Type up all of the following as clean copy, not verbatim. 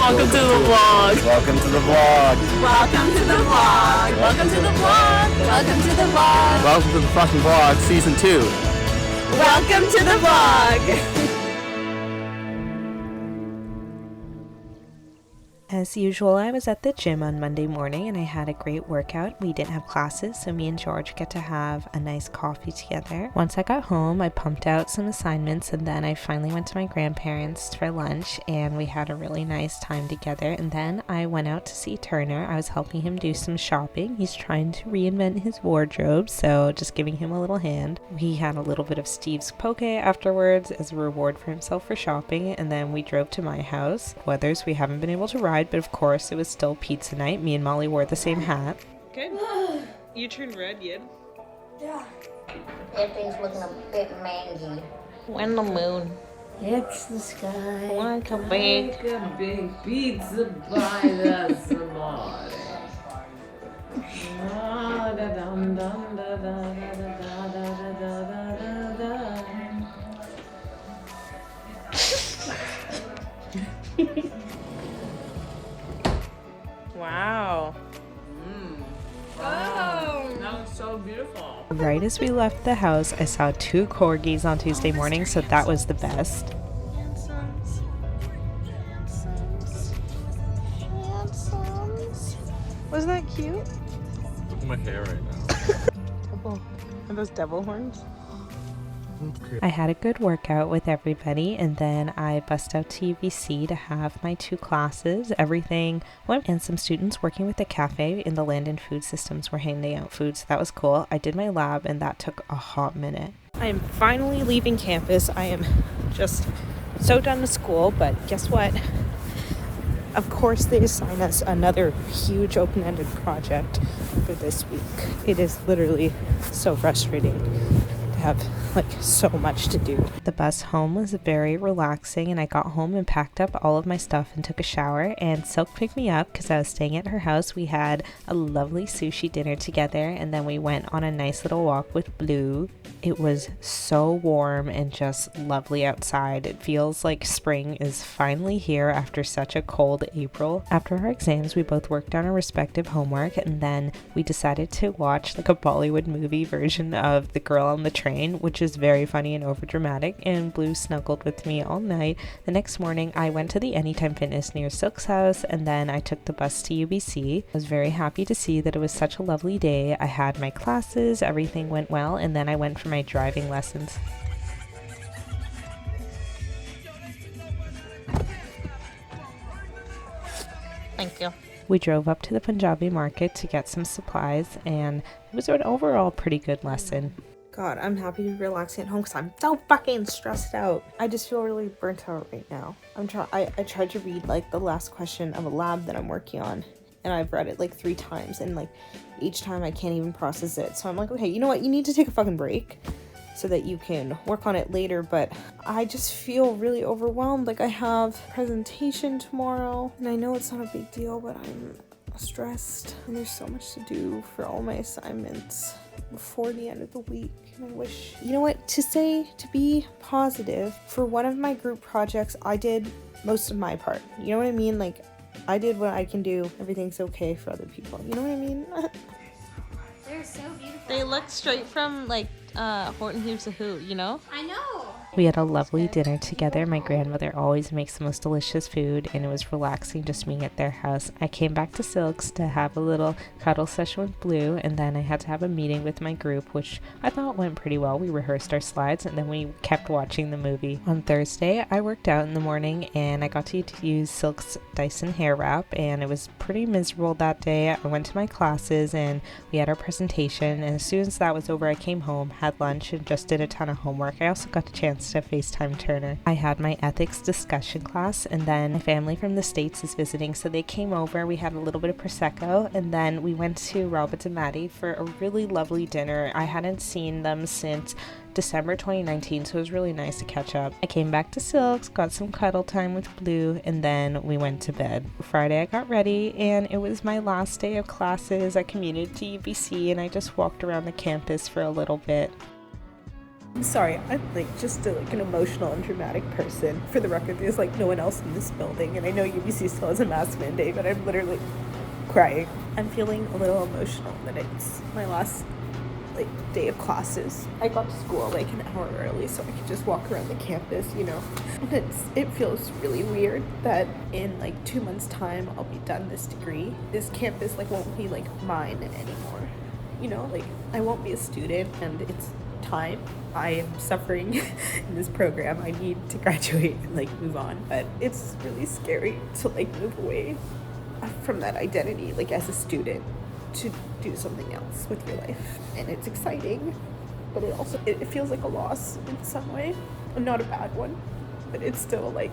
Welcome to the vlog. Welcome to the vlog. Welcome to the vlog. Welcome to the vlog. Welcome to the vlog. Welcome to the fucking vlog, season 2. Welcome to the vlog. As usual, I was at the gym on Monday morning and I had a great workout. We didn't have classes, so me and George get to have a nice coffee together. Once I got home, I pumped out some assignments and then I finally went to my grandparents for lunch and we had a really nice time together. And then I went out to see Turner. I was helping him do some shopping. He's trying to reinvent his wardrobe, so just giving him a little hand. We had a little bit of Steve's poke afterwards as a reward for himself for shopping, and then we drove to my house. Weathers we haven't been able to ride, but of course it was still pizza night. Me and Molly wore the same hat. Good. You turned red, Yid. Yeah. Everything's looking a bit mangy. When the moon. It's the sky. Like a Make big. a big pizza by the Samari. Wow. Wow. That was so beautiful. Right as we left the house, I saw 2 corgis on Tuesday morning, so that was the best. Wasn't that cute? Look at my hair right now. Are those devil horns? I had a good workout with everybody, and then I bust out to UBC to have my 2 classes. Everything went, and some students working with the cafe in the Landon Food Systems were handing out food, so that was cool. I did my lab, and that took a hot minute. I am finally leaving campus. I am just so done with school, but guess what? Of course, they assign us another huge open-ended project for this week. It is literally so frustrating to have so much to do. The bus home was very relaxing, and I got home and packed up all of my stuff and took a shower, and Silk picked me up because I was staying at her house. We had a lovely sushi dinner together, and then we went on a nice little walk with Blue. It was so warm and just lovely outside. It feels like spring is finally here after such a cold April. After our exams, we both worked on our respective homework, and then we decided to watch a Bollywood movie version of The Girl on the Train, which is very funny and overdramatic, and Blue snuggled with me all night. The next morning, I went to the Anytime Fitness near Silk's house, and then I took the bus to UBC. I was very happy to see that it was such a lovely day. I had my classes, everything went well, and then I went for my driving lessons. Thank you. We drove up to the Punjabi market to get some supplies, and it was an overall pretty good lesson. God, I'm happy to be relaxing at home because I'm so fucking stressed out. I just feel really burnt out right now. I tried to read the last question of a lab that I'm working on, and I've read it 3 times, and each time I can't even process it. So I'm like, okay, you know what? You need to take a fucking break so that you can work on it later. But I just feel really overwhelmed. I have a presentation tomorrow, and I know it's not a big deal, but I'm stressed, and there's so much to do for all my assignments before the end of the week. And I wish, you know what, to be positive, for one of my group projects, I did most of my part. You know what I mean? I did what I can do. Everything's okay for other people. You know what I mean? They're so beautiful. They look straight from Horton Hears a Who, you know? I know. We had a lovely dinner together. My grandmother always makes the most delicious food, and it was relaxing just being at their house. I came back to Silk's to have a little cuddle session with Blue, and then I had to have a meeting with my group, which I thought went pretty well. We rehearsed our slides, and then we kept watching the movie. On Thursday, I worked out in the morning, and I got to use Silk's Dyson hair wrap, and it was pretty miserable that day. I went to my classes, and we had our presentation, and as soon as that was over, I came home, had lunch, and just did a ton of homework. I also got a chance to FaceTime Turner. I had my ethics discussion class, and then my family from the States is visiting, so they came over. We had a little bit of Prosecco, and then we went to Robert and Maddie for a really lovely dinner. I hadn't seen them since December 2019, so it was really nice to catch up. I came back to Silks, got some cuddle time with Blue, and then we went to bed. Friday I got ready, and it was my last day of classes. I commuted to UBC, and I just walked around the campus for a little bit. I'm sorry, I'm like just an emotional and dramatic person. For the record, there's like no one else in this building, and I know UBC still has a mask mandate, but I'm literally crying. I'm feeling a little emotional that it's my last like day of classes. I got to school like an hour early so I could just walk around the campus, you know. And it feels really weird that in like 2 months' time I'll be done this degree. This campus like won't be like mine anymore. You know, like I won't be a student, and it's time. I am suffering in this program. I need to graduate and like move on, but it's really scary to like move away from that identity like as a student to do something else with your life. And it's exciting, but it feels like a loss in some way. Not a bad one, but it's still like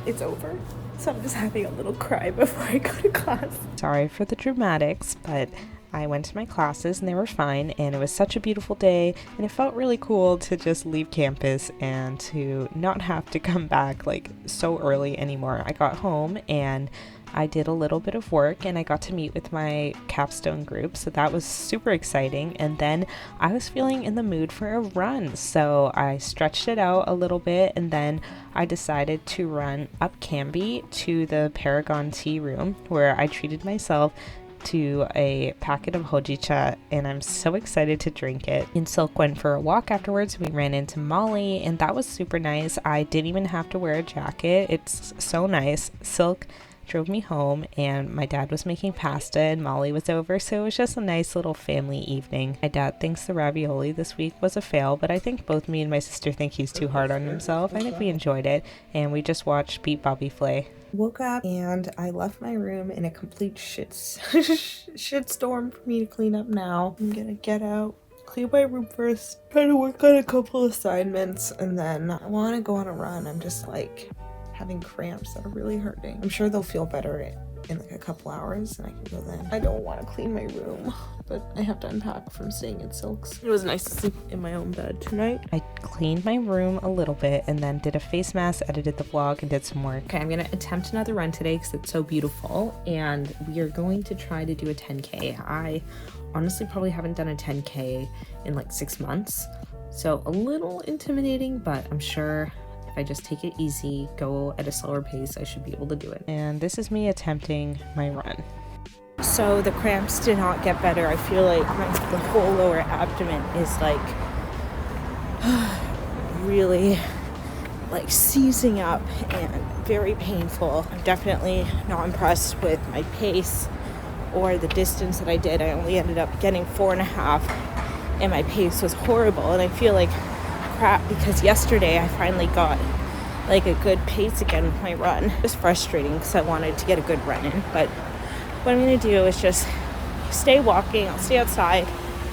it's over. So I'm just having a little cry before I go to class. Sorry for the dramatics, but I went to my classes and they were fine, and it was such a beautiful day, and it felt really cool to just leave campus and to not have to come back like so early anymore. I got home and I did a little bit of work, and I got to meet with my capstone group, so that was super exciting. And then I was feeling in the mood for a run, so I stretched it out a little bit, and then I decided to run up Canby to the Paragon Tea Room, where I treated myself to a packet of hojicha, and I'm so excited to drink it. And Silk went for a walk afterwards. We ran into Molly, and that was super nice. I didn't even have to wear a jacket. It's so nice. Silk drove me home, and my dad was making pasta and Molly was over, so it was just a nice little family evening. My dad thinks the ravioli this week was a fail, but I think both me and my sister think he's too hard on himself. I think we enjoyed it, and we just watched Beat Bobby Flay. Woke up and I left my room in a complete shitstorm for me to clean up now. I'm gonna get out, clean my room first, try to work on a couple assignments, and then I want to go on a run. I'm just like having cramps that are really hurting. I'm sure they'll feel better in like a couple hours and I can go then. I don't want to clean my room, but I have to unpack from staying at Silk's. It was nice to sleep in my own bed tonight. I cleaned my room a little bit and then did a face mask, edited the vlog, and did some work. Okay, I'm gonna attempt another run today because it's so beautiful, and we are going to try to do a 10K. I honestly probably haven't done a 10K in like 6 months, so a little intimidating, but I'm sure if I just take it easy, go at a slower pace, I should be able to do it. And this is me attempting my run. So the cramps did not get better. I feel like the whole lower abdomen is like really like seizing up and very painful. I'm definitely not impressed with my pace or the distance that I did. I only ended up getting 4.5 and my pace was horrible, and I feel like crap because yesterday I finally got like a good pace again with my run. It was frustrating because I wanted to get a good run in, but what I'm gonna do is just stay walking. I'll stay outside,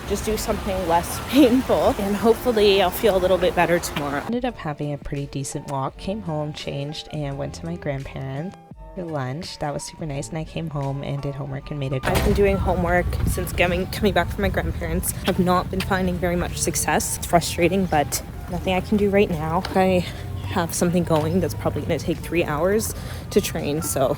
just do something less painful, and hopefully I'll feel a little bit better tomorrow. Ended up having a pretty decent walk, came home, changed, and went to my grandparents for lunch. That was super nice, and I came home and did homework and made it. I've been doing homework since coming back from my grandparents. I've not been finding very much success. It's frustrating, but nothing I can do right now. I have something going that's probably going to take 3 hours to train, so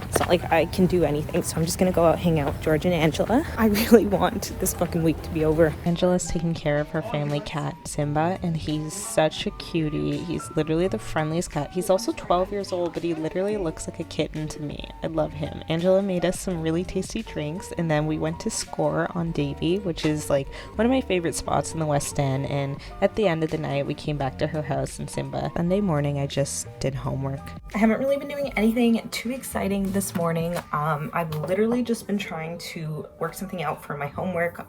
it's not like I can do anything. So I'm just gonna go out, hang out with George and Angela. I really want this fucking week to be over. Angela's taking care of her family cat, Simba, and he's such a cutie. He's literally the friendliest cat. He's also 12 years old, but he literally looks like a kitten to me. I love him. Angela made us some really tasty drinks, and then we went to Score on Davie, which is like one of my favorite spots in the West End, and at the end of the night, we came back to her house in Simba. Sunday morning, I just did homework. I haven't really been doing anything too exciting this morning. I've literally just been trying to work something out for my homework.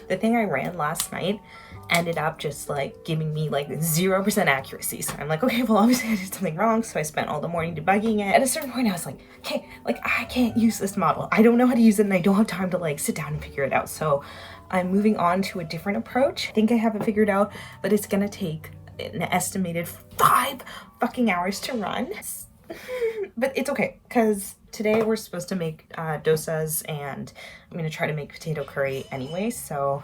The thing I ran last night ended up just like giving me like 0% accuracy. So I'm like, okay, well obviously I did something wrong. So I spent all the morning debugging it. At a certain point I was like, okay, like I can't use this model. I don't know how to use it and I don't have time to like sit down and figure it out. So I'm moving on to a different approach. I think I have it figured out, but it's gonna take an estimated 5 fucking hours to run. But it's okay, because today we're supposed to make dosas, and I'm gonna try to make potato curry anyway, so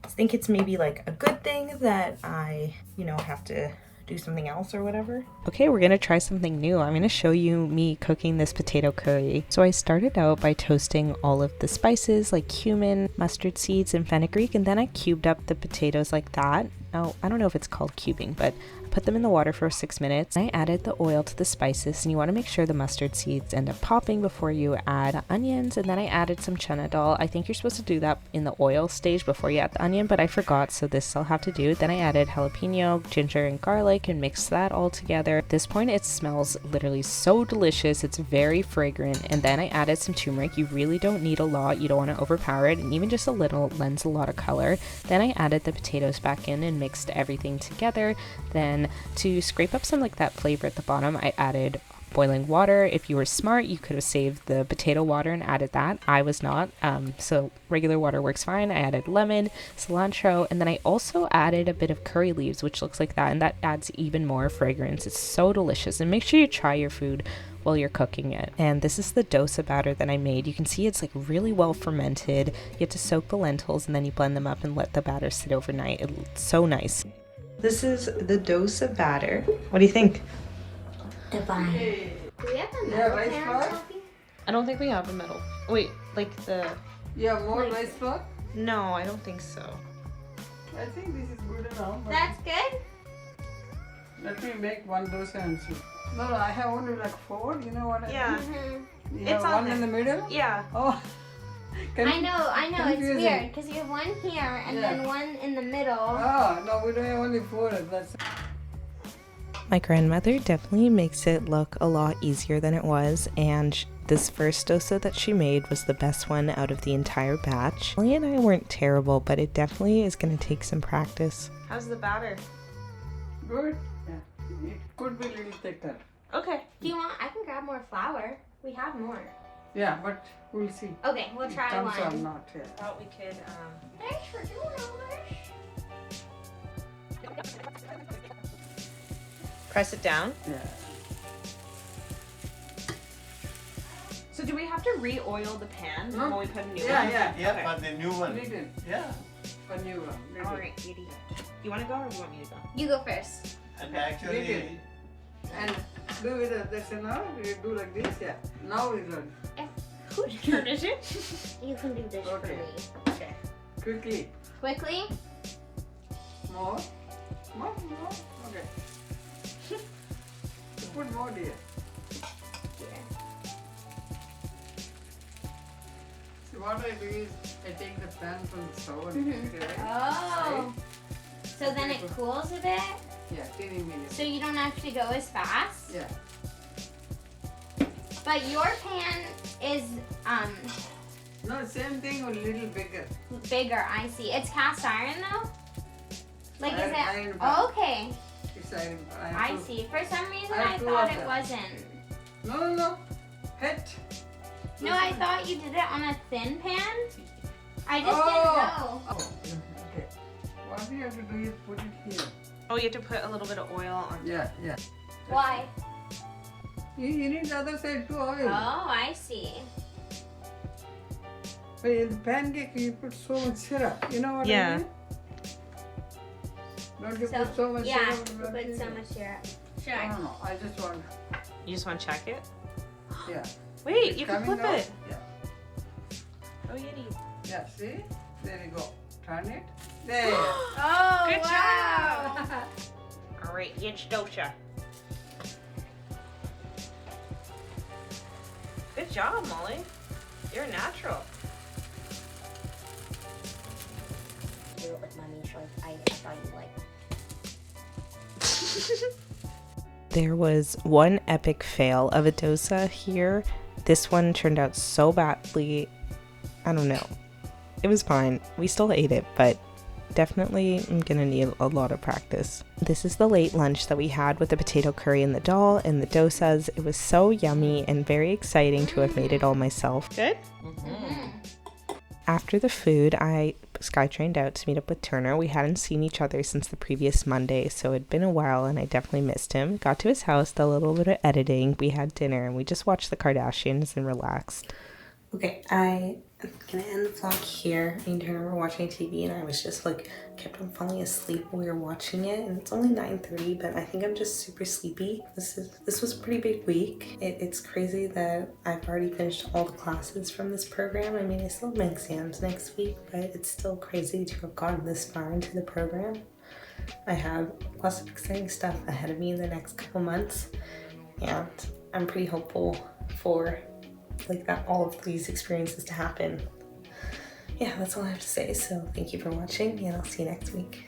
I think it's maybe like a good thing that I, you know, have to do something else or whatever. Okay, we're gonna try something new. I'm gonna show you me cooking this potato curry. So I started out by toasting all of the spices like cumin, mustard seeds, and fenugreek, and then I cubed up the potatoes like that. oh, I don't know if it's called cubing, but I put them in the water for 6 minutes. I added the oil to the spices, and you want to make sure the mustard seeds end up popping before you add onions. And then I added some chana dal. I think you're supposed to do that in the oil stage before you add the onion, but I forgot, so this I'll have to do. Then I added jalapeno, ginger, and garlic and mixed that all together. At this point, it smells literally so delicious. It's very fragrant. And then I added some turmeric. You really don't need a lot. You don't want to overpower it, and even just a little lends a lot of color. Then I added the potatoes back in and mixed everything together. Then to scrape up some like that flavor at the bottom, I added boiling water. If you were smart, you could have saved the potato water and added that. I was not, so regular water works fine. I added lemon, cilantro, and then I also added a bit of curry leaves, which looks like that, and that adds even more fragrance. It's so delicious, and make sure you try your food while you're cooking it. And this is the dosa batter that I made. You can see it's like really well fermented. You have to soak the lentils and then you blend them up and let the batter sit overnight. It's so nice. This is the dosa batter. What do you think? Divine. Do we have a Yeah, rice flour? I don't think we have a metal. Wait, like the. Yeah, more rice flour? No, I don't think so. I think this is good enough. but That's good. Let me make one dosa and see. No, I have only like 4. You know what I Yeah. mean? You It's have on one in the middle? Yeah. Oh. I know, it's confusing. weird because you have one here and Yeah. then one in the middle. Oh, no, we don't have only 4. That's My grandmother definitely makes it look a lot easier than it was, and this first dosa that she made was the best one out of the entire batch. Molly and I weren't terrible, but it definitely is going to take some practice. How's the batter? good. Yeah. It could be a little thicker. Okay. Do you want? I can grab more flour. We have more. Yeah, but we'll see. Okay, we'll try it comes or one. not. Yeah. Thought we could. Thanks for doing all this. Press it down. Yeah. So do we have to re-oil the pan No. when we put a new Yeah, one? yeah. Yeah, Okay. but the new one. Little. Yeah. A new one. Little. All right, Edie. You want to go or do you want me to go? You go first. And actually, Little. And do it this now. You do like this. Yeah. Now it's done. Whose turn is it? You can do this Okay. for me. Okay. Quickly. Quickly. More. More. More. Okay. Put more dear. See what I do is I take the pan from the stove and Mhm. take it away. Oh. So then it cools a bit, Yeah, 10 minutes. so you don't have to go as fast. Yeah. But your pan is No, same thing, a little bigger. bigger. I see. It's cast iron though. Like is Iron it? pan. Oh, okay. It's iron. I see. For some reason I have I two thought of it them. wasn't. No. Hit. No, I thought you did it on a thin pan. I just Oh. didn't know. Oh, okay. What you have to do is put it here. Oh, you have to put a little bit of oil on. Yeah. Why? You need the other side too, oil. Oh, I see. But in the pancake, you put so much syrup. You know what Yeah. I mean? Don't you So, put so much yeah, syrup in the put so pancake? much syrup. I Sure. don't know. I just want. You just want to check it? Yeah. Wait, It's you can coming flip out? it. Yeah. Oh, Yeti. Yeah. See? There you go. Turn it. There. Oh, Good wow. All right, it's dosa. Good job, Molly. You're natural. Do it with mommy shorts. I thought you liked. There was one epic fail of a dosa here. This one turned out so badly. I don't know. It was fine. We still ate it, but definitely I'm gonna need a lot of practice. This is the late lunch that we had with the potato curry and the dal and the dosas. It was so yummy and very exciting to have made it all myself. Good? After the food, I SkyTrained out to meet up with Turner. We hadn't seen each other since the previous Monday, so it'd been a while and I definitely missed him. Got to his house, did a little bit of editing, we had dinner, and we just watched the Kardashians and relaxed. Okay, I'm gonna end the vlog here. Me and Turner were watching TV and I was just like, kept on falling asleep while we were watching it, and it's only 9:30, but I think I'm just super sleepy. This was a pretty big week. It's crazy that I've already finished all the classes from this program. I mean, I still have my exams next week, but it's still crazy to have gotten this far into the program. I have lots of exciting stuff ahead of me in the next couple months, and I'm pretty hopeful for like that all of these experiences to happen. Yeah, that's all I have to say. So thank you for watching, and I'll see you next week.